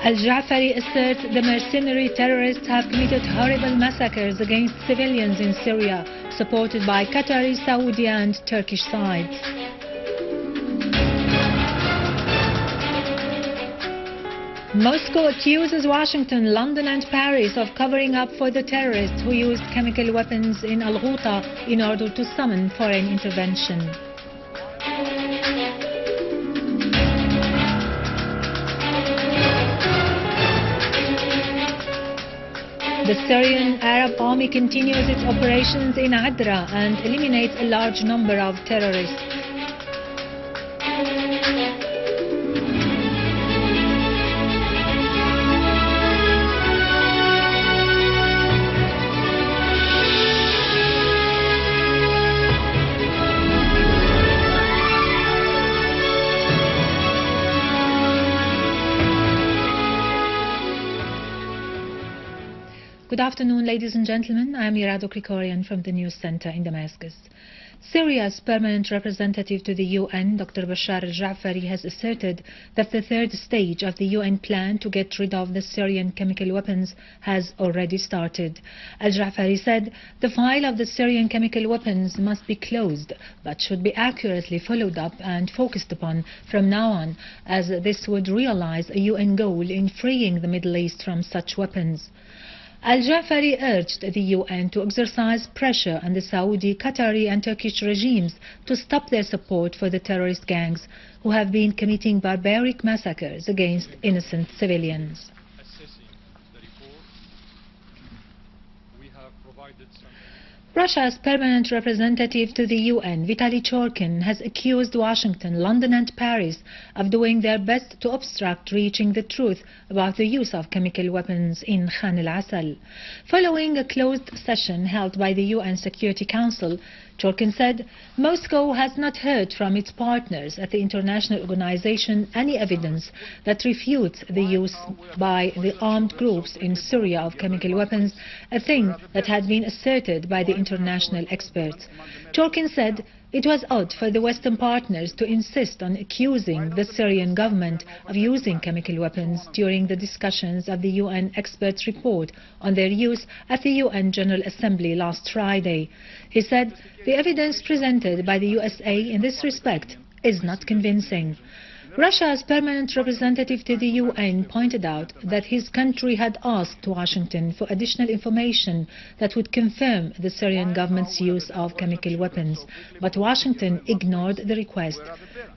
Al-Jaafari asserts the mercenary terrorists have committed horrible massacres against civilians in Syria, supported by Qatari, Saudi and Turkish sides. Moscow accuses Washington, London and Paris of covering up for the terrorists who used chemical weapons in Al-Ghouta in order to summon foreign intervention. The Syrian Arab army continues its operations in Adra and eliminates a large number of terrorists. Good afternoon, ladies and gentlemen. I am Adra from the News Center in Damascus. Syria's permanent representative to the UN, Dr. Bashar Al-Jaafari, has asserted that the third stage of the UN plan to get rid of the Syrian chemical weapons has already started. Al-Jaafari said the file of the Syrian chemical weapons must be closed, but should be accurately followed up and focused upon from now on, as this would realize a UN goal in freeing the Middle East from such weapons. Al-Jaafari urged the UN to exercise pressure on the Saudi, Qatari and Turkish regimes to stop their support for the terrorist gangs who have been committing barbaric massacres against innocent civilians. Russia's permanent representative to the UN, Vitaly Churkin, has accused Washington, London and Paris of doing their best to obstruct reaching the truth about the use of chemical weapons in Khan al-Assal. Following a closed session held by the UN Security Council, Churkin said Moscow has not heard from its partners at the international organization any evidence that refutes the use by the armed groups in Syria of chemical weapons, a thing that had been asserted by the international experts. Churkin said it was odd for the Western partners to insist on accusing the Syrian government of using chemical weapons during the discussions of the UN experts' report on their use at the UN General Assembly last Friday. He said the evidence presented by the USA in this respect is not convincing. Russia's permanent representative to the UN pointed out that his country had asked Washington for additional information that would confirm the Syrian government's use of chemical weapons, but Washington ignored the request.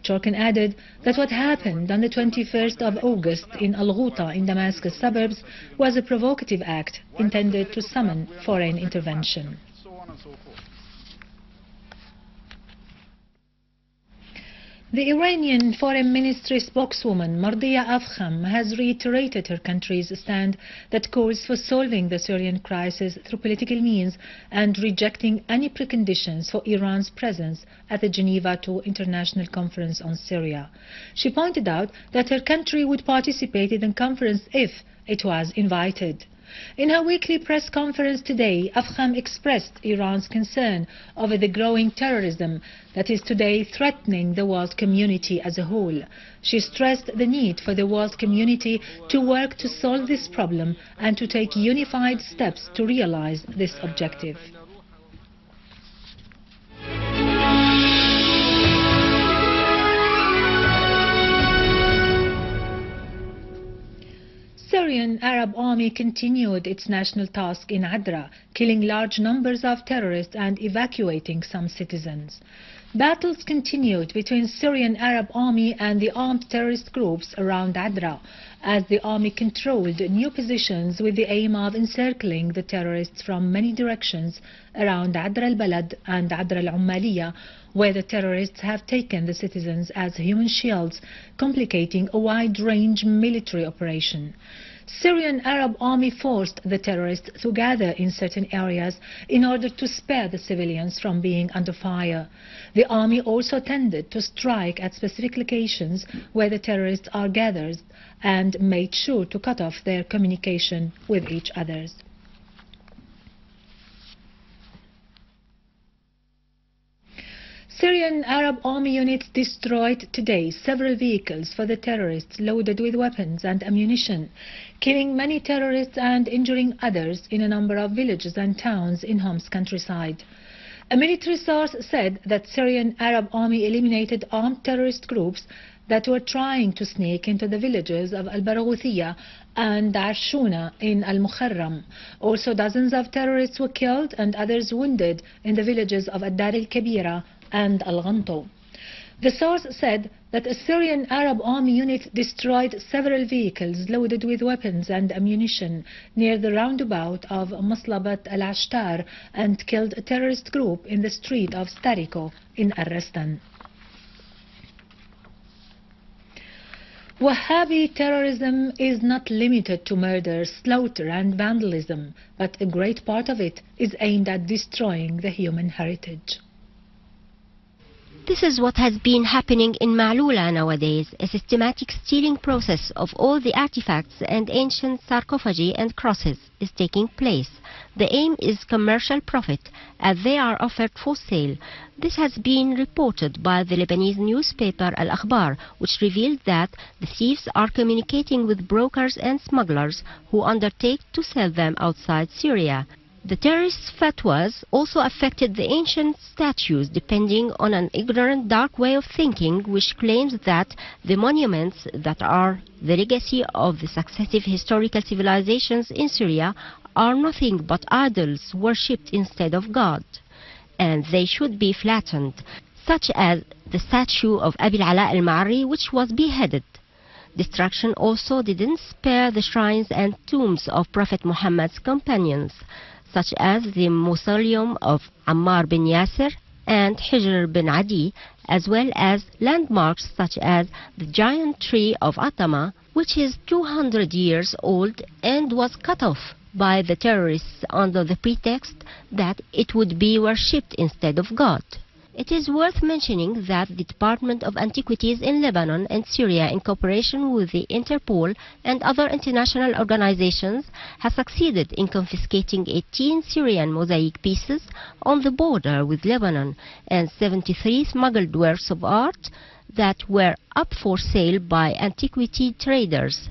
Churkin added that what happened on the 21st of August in Al-Ghouta in Damascus suburbs was a provocative act intended to summon foreign intervention. The Iranian Foreign Ministry spokeswoman Mardiya Afkham has reiterated her country's stand that calls for solving the Syrian crisis through political means and rejecting any preconditions for Iran's presence at the Geneva II International Conference on Syria. She pointed out that her country would participate in the conference if it was invited. In her weekly press conference today, Afkham expressed Iran's concern over the growing terrorism that is today threatening the world community as a whole. She stressed the need for the world community to work to solve this problem and to take unified steps to realize this objective. Syrian Arab army continued its national task in Adra, killing large numbers of terrorists and evacuating some citizens. Battles continued between Syrian Arab army and the armed terrorist groups around Adra, as the army controlled new positions with the aim of encircling the terrorists from many directions around Adra al-Balad and Adra al-Ummaliya, where the terrorists have taken the citizens as human shields, complicating a wide-range military operation. Syrian Arab army forced the terrorists to gather in certain areas in order to spare the civilians from being under fire. The army also tended to strike at specific locations where the terrorists are gathered and made sure to cut off their communication with each other. Syrian Arab army units destroyed today several vehicles for the terrorists loaded with weapons and ammunition, killing many terrorists and injuring others in a number of villages and towns in Hom's countryside. A military source said that Syrian Arab army eliminated armed terrorist groups that were trying to sneak into the villages of Al-Barghouthiyya and Arshuna in Al-Mukharram. Also, dozens of terrorists were killed and others wounded in the villages of Ad-Dar al-Kabira and Al-Ghanto. The source said that a Syrian Arab army unit destroyed several vehicles loaded with weapons and ammunition near the roundabout of Maslabat al-Ashtar and killed a terrorist group in the street of Stariko in Ar-Rastan. Wahhabi terrorism is not limited to murder, slaughter and vandalism, but a great part of it is aimed at destroying the human heritage. This is what has been happening in Ma'loula nowadays. A systematic stealing process of all the artifacts and ancient sarcophagi and crosses is taking place. The aim is commercial profit, as they are offered for sale. This has been reported by the Lebanese newspaper Al-Akhbar, which revealed that the thieves are communicating with brokers and smugglers who undertake to sell them outside Syria. The terrorists' fatwas also affected the ancient statues, depending on an ignorant, dark way of thinking which claims that the monuments that are the legacy of the successive historical civilizations in Syria are nothing but idols worshipped instead of God, and they should be flattened, such as the statue of Abi al-Ala al-Ma'ari, which was beheaded. Destruction also didn't spare the shrines and tombs of Prophet Muhammad's companions, such as the mausoleum of Ammar bin Yasir and Hijr bin Adi, as well as landmarks such as the giant tree of Atama, which is 200 years old and was cut off by the terrorists under the pretext that it would be worshipped instead of God. It is worth mentioning that the Department of Antiquities in Lebanon and Syria, in cooperation with the Interpol and other international organizations, has succeeded in confiscating 18 Syrian mosaic pieces on the border with Lebanon and 73 smuggled works of art that were up for sale by antiquity traders.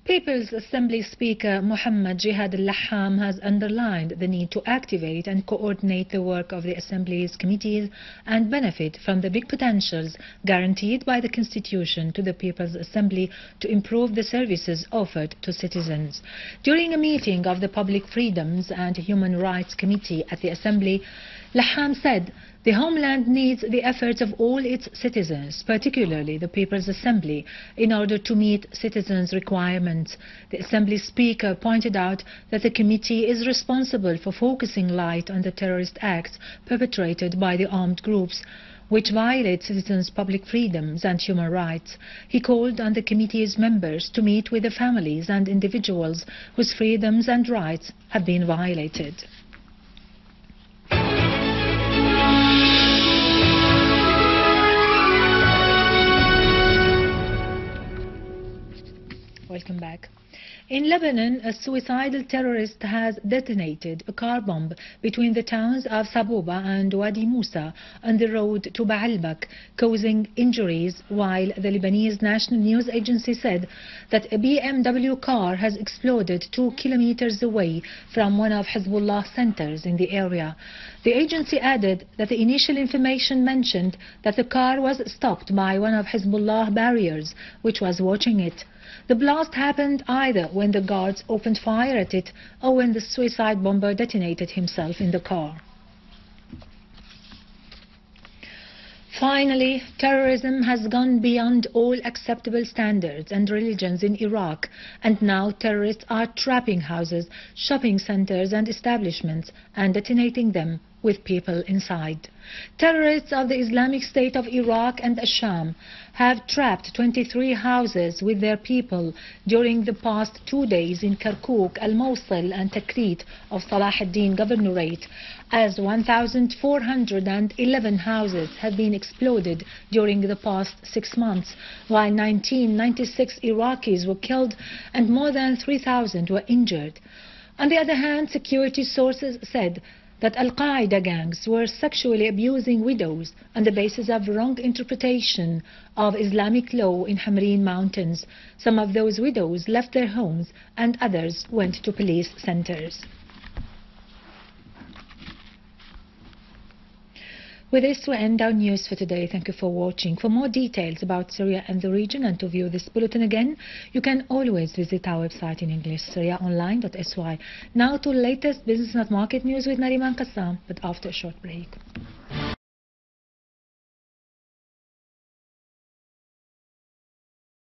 People's Assembly Speaker Muhammad Jihad al-Laham has underlined the need to activate and coordinate the work of the Assembly's committees and benefit from the big potentials guaranteed by the Constitution to the People's Assembly to improve the services offered to citizens. During a meeting of the Public Freedoms and Human Rights Committee at the Assembly, Laham said, "The homeland needs the efforts of all its citizens, particularly the People's Assembly, in order to meet citizens' requirements." The Assembly Speaker pointed out that the committee is responsible for focusing light on the terrorist acts perpetrated by the armed groups, which violate citizens' public freedoms and human rights. He called on the committee's members to meet with the families and individuals whose freedoms and rights have been violated. Welcome back. In Lebanon, a suicidal terrorist has detonated a car bomb between the towns of Sabouba and Wadi Musa on the road to Baalbek, causing injuries, while the Lebanese National News Agency said that a BMW car has exploded 2 kilometers away from one of Hezbollah centers in the area. The agency added that the initial information mentioned that the car was stopped by one of Hezbollah barriers, which was watching it. The blast happened either when the guards opened fire at it or when the suicide bomber detonated himself in the car. Finally, terrorism has gone beyond all acceptable standards and religions in Iraq, and now terrorists are trapping houses, shopping centers and establishments and detonating them with people inside. Terrorists of the Islamic State of Iraq and Asham have trapped 23 houses with their people during the past 2 days in Kirkuk, Al-Mosul and Tikrit of Salah ad-Din Governorate, as 1,411 houses have been exploded during the past 6 months, while 1996 Iraqis were killed and more than 3,000 were injured. On the other hand, security sources said that Al-Qaeda gangs were sexually abusing widows on the basis of wrong interpretation of Islamic law in Hamreen Mountains. Some of those widows left their homes and others went to police centers. With this, we end our news for today. Thank you for watching. For more details about Syria and the region and to view this bulletin again, you can always visit our website in English, syriaonline.sy. Now to latest business and market news with Nariman Qassam, but after a short break.